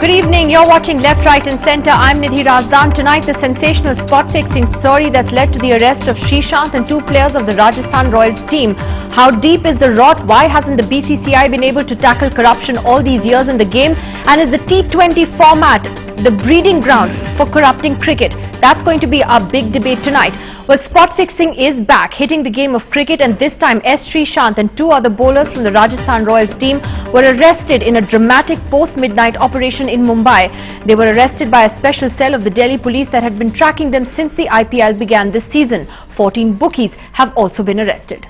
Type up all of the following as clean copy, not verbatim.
Good evening. You're watching Left, Right and Centre. I'm Nidhi Razdan. Tonight, the sensational spot-fixing story that's led to the arrest of Sreesanth and two players of the Rajasthan Royals team. How deep is the rot? Why hasn't the BCCI been able to tackle corruption all these years in the game? And is the T20 format the breeding ground for corrupting cricket? That's going to be our big debate tonight. Well, spot fixing is back, hitting the game of cricket, and this time S. Sreesanth and two other bowlers from the Rajasthan Royals team were arrested in a dramatic post-midnight operation in Mumbai. They were arrested by a special cell of the Delhi police that had been tracking them since the IPL began this season. 14 bookies have also been arrested.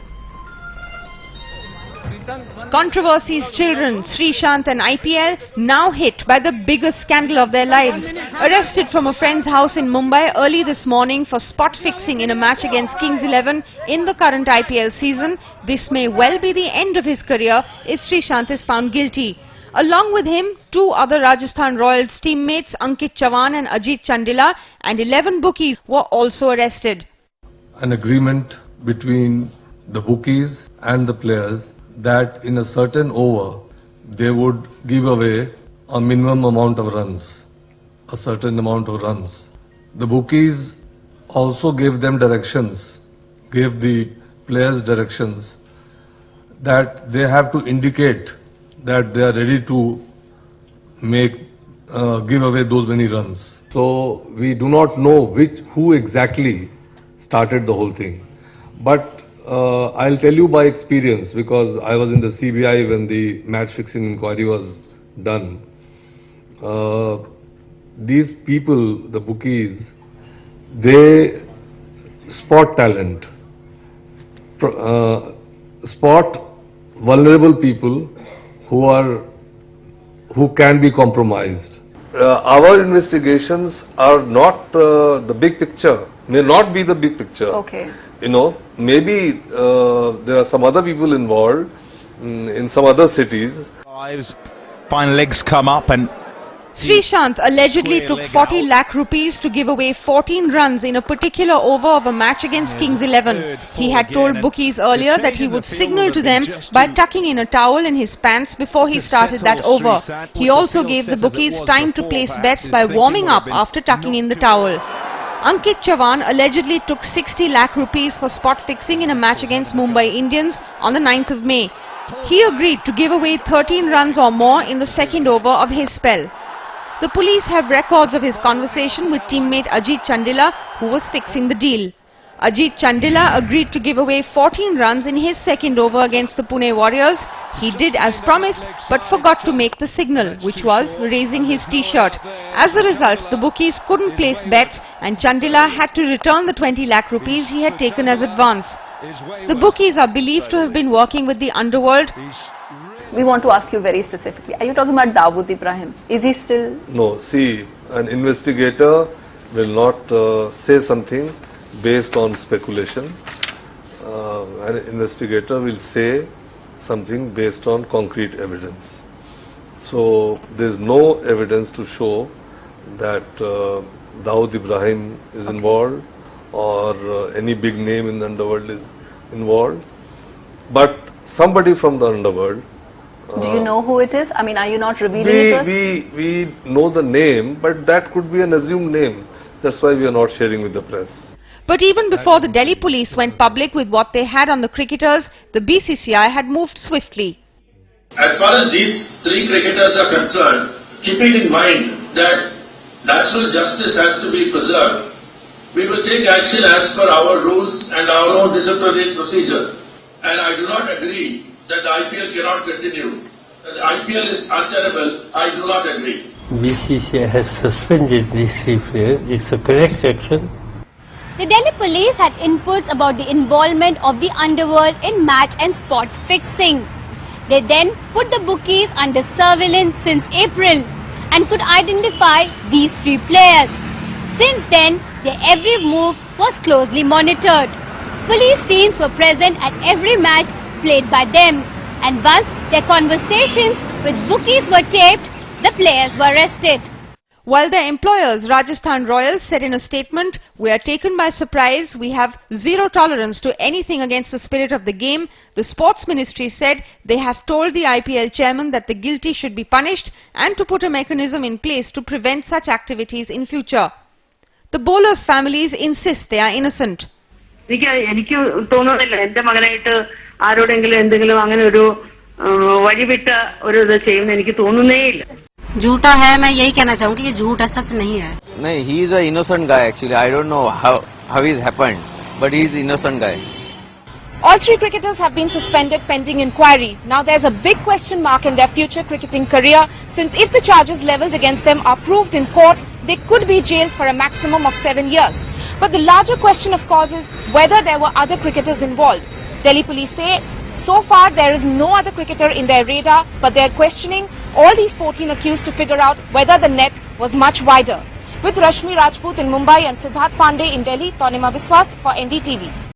Controversies children, Sreesanth and IPL, now hit by the biggest scandal of their lives. Arrested from a friend's house in Mumbai early this morning for spot fixing in a match against Kings 11 in the current IPL season, this may well be the end of his career if Sreesanth is found guilty. Along with him, two other Rajasthan Royals teammates Ankit Chavan and Ajit Chandila and 11 bookies were also arrested. An agreement between the bookies and the players that in a certain over they would give away a minimum amount of runs, a certain amount of runs. The bookies also gave them directions, gave the players directions that they have to indicate that they are ready to give away those many runs. So we do not know who exactly started the whole thing, but I'll tell you by experience, because I was in the CBI when the match fixing inquiry was done. These people, the bookies, they spot talent, spot vulnerable people who can be compromised. Our investigations are not the big picture, may not be the big picture. Okay. You know, maybe there are some other people involved in some other cities. Fine legs come up and Sreesanth allegedly took 40 lakh rupees to give away 14 runs in a particular over of a match against Kings 11. He had told bookies earlier that he would signal to them by tucking in a towel in his pants before he started that over. He also gave the bookies time to place bets by warming up after tucking in the towel. Ankit Chavan allegedly took 60 lakh rupees for spot fixing in a match against Mumbai Indians on the 9th of May. He agreed to give away 13 runs or more in the second over of his spell. The police have records of his conversation with teammate Ajit Chandila, who was fixing the deal. Ajit Chandila agreed to give away 14 runs in his second over against the Pune Warriors. He did as promised, but forgot to make the signal, which was raising his t-shirt. As a result, the bookies couldn't place bets and Chandila had to return the 20 lakh rupees he had taken as advance. The bookies are believed to have been working with the underworld. We want to ask you very specifically, are you talking about Dawood Ibrahim? Is he still? No, see, an investigator will not say something based on speculation. An investigator will say something based on concrete evidence. So there is no evidence to show that Dawood Ibrahim is involved or any big name in the underworld is involved. But somebody from the underworld. Do you know who it is? I mean, are you not revealing it? We know the name, but that could be an assumed name. That's why we are not sharing with the press. But even before the Delhi police went public with what they had on the cricketers, the BCCI had moved swiftly. As far as these three cricketers are concerned, keeping in mind that natural justice has to be preserved, we will take action as per our rules and our own disciplinary procedures. And I do not agree that the IPL cannot continue. The IPL is untenable. I do not agree. BCCI has suspended these three players. It's a correct action. The Delhi police had inputs about the involvement of the underworld in match and spot fixing. They then put the bookies under surveillance since April and could identify these three players. Since then, their every move was closely monitored. Police teams were present at every match played by them, and once their conversations with bookies were taped, the players were arrested. While their employers, Rajasthan Royals, said in a statement, "We are taken by surprise. We have zero tolerance to anything against the spirit of the game." The Sports Ministry said they have told the IPL chairman that the guilty should be punished and to put a mechanism in place to prevent such activities in future. The bowlers' families insist they are innocent. എനിക്ക് തോന്നുന്നില്ല എന്റെ മകനായിട്ട് ആരോടെങ്കിലും എന്തെങ്കിലും അങ്ങനെ ഒരു വഴിവിട്ട ഒരു ഇത് ചെയ്യുമെന്ന് എനിക്ക് തോന്നുന്നേയില്ല. झूठा है, मैं यही कहना चाहूंगी कि झूठ है, सच नहीं है. नहीं, he is a innocent guy actually. I don't know how it happened, but he is innocent guy. All three cricketers have been suspended pending inquiry. Now there's a big question mark in their future cricketing career, since if the charges levelled against them are proved in court, they could be jailed for a maximum of 7 years. But the larger question, of course, is whether there were other cricketers involved. Delhi police say so far there is no other cricketer in their radar, but they are questioning all these 14 accused to figure out whether the net was much wider. With Rashmi Rajput in Mumbai and Siddharth Pandey in Delhi, Tanima Biswas for NDTV.